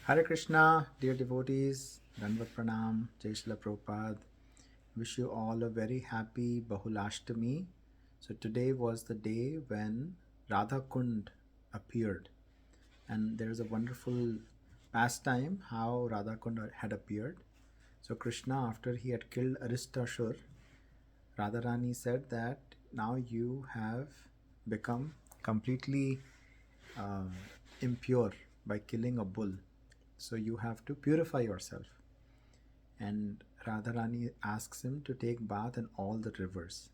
Hare Krishna, dear devotees, Danvat Pranam, Jai Shri Prabhupada. Wish you all a very happy Bahulashtami. So today was the day when Radha Kund appeared, and there is a wonderful pastime how Radha Kund had appeared. So Krishna, after he had killed Aristashur, Radharani said that now you have become completely uh, impure by killing a bull. So you have to purify yourself. And Radharani asks him to take bath in all the rivers.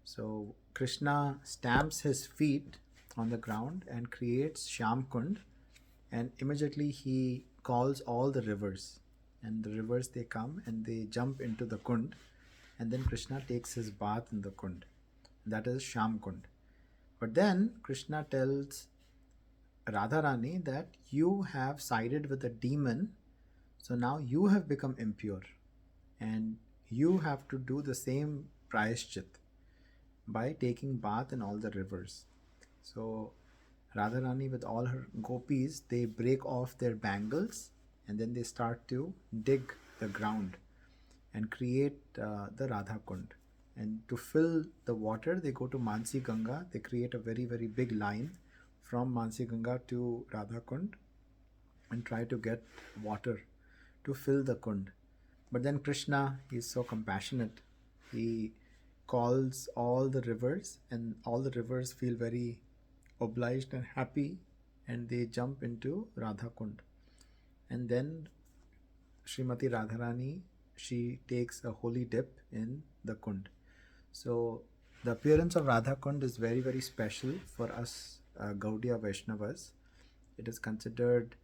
So Krishna stamps his feet on the ground and creates Shyam Kund, and immediately he calls all the rivers, and the rivers they come and they jump into the Kund, and then Krishna takes his bath in the Kund. That is Shyam Kund. But then Krishna tells Radharani that you have sided with a demon, so now you have become impure and you have to do the same prayashchit by taking bath in all the rivers. So Radharani with all her gopis, they break off their bangles and then they start to dig the ground and create the Radha Kund. And to fill the water, they go to Mansi Ganga. They create a very, very big line from Mansi Ganga to Radha Kund and try to get water to fill the Kund. But then Krishna, he's so compassionate. He calls all the rivers, and all the rivers feel very obliged and happy, and they jump into Radha Kund. And then Srimati Radharani, she takes a holy dip in the Kund. So the appearance of Radha Kund is very, very special for us Gaudiya Vaishnavas. It is considered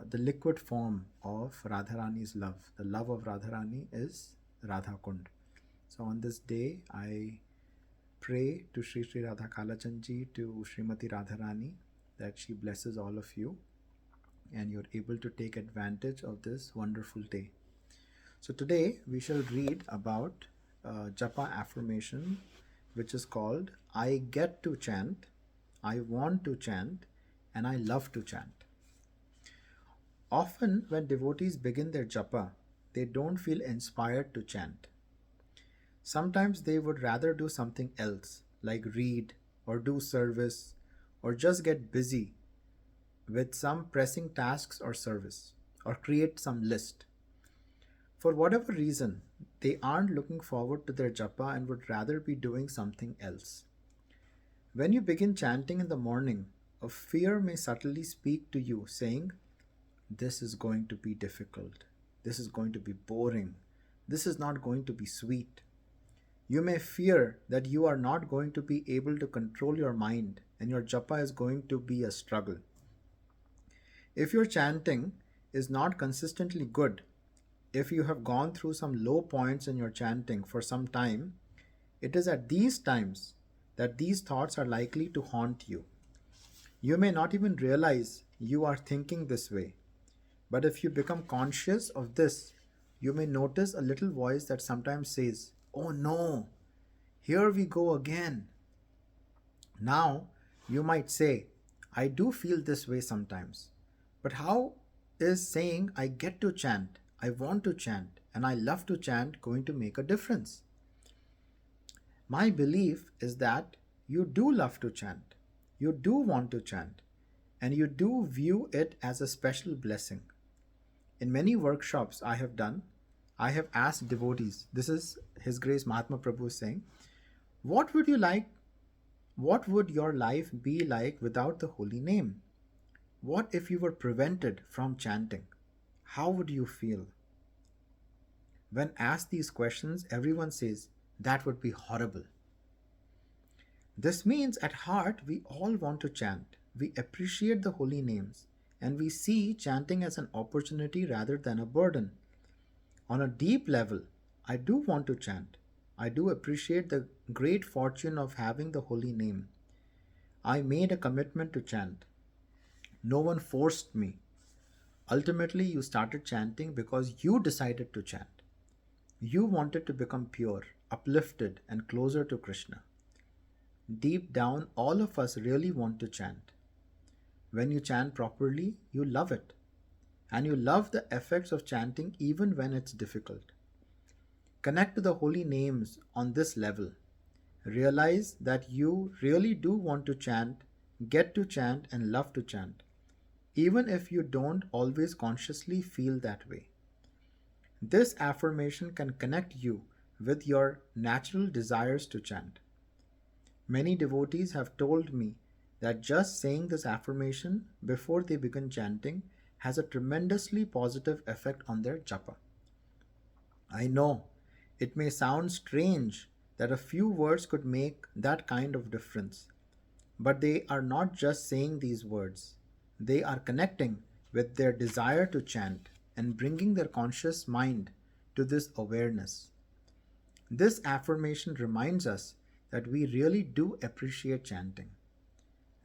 the liquid form of Radharani's love. The love of Radharani is Radha Kund. So on this day, I pray to Sri Sri Radha Kalachandji, to Srimati Radharani, that she blesses all of you and you're able to take advantage of this wonderful day. So today we shall read about Japa Affirmation, which is called I get to chant, I want to chant, and I love to chant. Often, when devotees begin their japa, they don't feel inspired to chant. Sometimes they would rather do something else, like read, or do service, or just get busy with some pressing tasks or service, or create some list. For whatever reason, they aren't looking forward to their japa and would rather be doing something else. When you begin chanting in the morning, a fear may subtly speak to you, saying, this is going to be difficult. This is going to be boring. This is not going to be sweet. You may fear that you are not going to be able to control your mind and your japa is going to be a struggle. If your chanting is not consistently good, if you have gone through some low points in your chanting for some time, it is at these times that these thoughts are likely to haunt you. You may not even realize you are thinking this way. But if you become conscious of this, you may notice a little voice that sometimes says, oh no, here we go again. Now, you might say, I do feel this way sometimes. But how is saying I get to chant, I want to chant, and I love to chant going to make a difference? My belief is that you do love to chant, you do want to chant, and you do view it as a special blessing. In many workshops I have done, I have asked devotees, this is His Grace Mahatma Prabhu saying, what would your life be like without the holy name? What if you were prevented from chanting? How would you feel? When asked these questions, everyone says, that would be horrible. This means at heart we all want to chant. We appreciate the holy names and we see chanting as an opportunity rather than a burden. On a deep level, I do want to chant. I do appreciate the great fortune of having the holy name. I made a commitment to chant. No one forced me. Ultimately, you started chanting because you decided to chant. You wanted to become pure, uplifted, and closer to Krishna. Deep down, all of us really want to chant. When you chant properly, you love it. and you love the effects of chanting even when it's difficult. Connect to the holy names on this level. Realize that you really do want to chant, get to chant, and love to chant, even if you don't always consciously feel that way. This affirmation can connect you with your natural desires to chant. Many devotees have told me that just saying this affirmation before they begin chanting has a tremendously positive effect on their japa. I know it may sound strange that a few words could make that kind of difference, but they are not just saying these words. They are connecting with their desire to chant and bringing their conscious mind to this awareness. This affirmation reminds us that we really do appreciate chanting.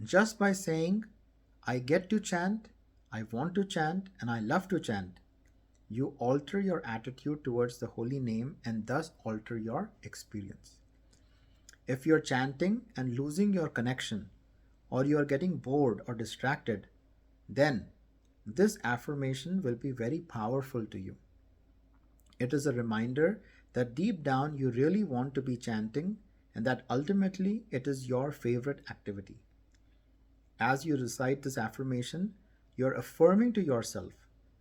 Just by saying, I get to chant, I want to chant, and I love to chant, you alter your attitude towards the holy name and thus alter your experience. If you're chanting and losing your connection, or you are getting bored or distracted, then this affirmation will be very powerful to you. It is a reminder that deep down you really want to be chanting and that ultimately it is your favorite activity. As you recite this affirmation, you're affirming to yourself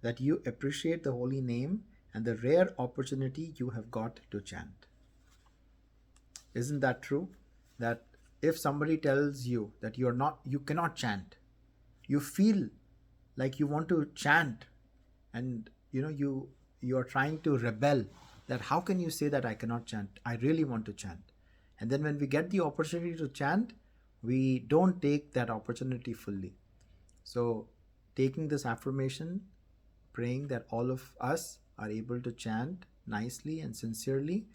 that you appreciate the holy name and the rare opportunity you have got to chant. Isn't that true? That if somebody tells you that you cannot chant, you feel like you want to chant, and you are trying to rebel, that how can you say that I cannot chant? I really want to chant. And then when we get the opportunity to chant, we don't take that opportunity fully. So taking this affirmation, praying that all of us are able to chant nicely and sincerely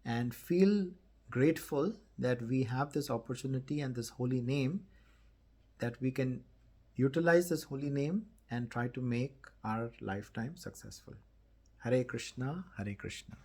and feel grateful that we have this opportunity and this holy name, that we can utilize this holy name and try to make our lifetime successful. Hare Krishna, Hare Krishna.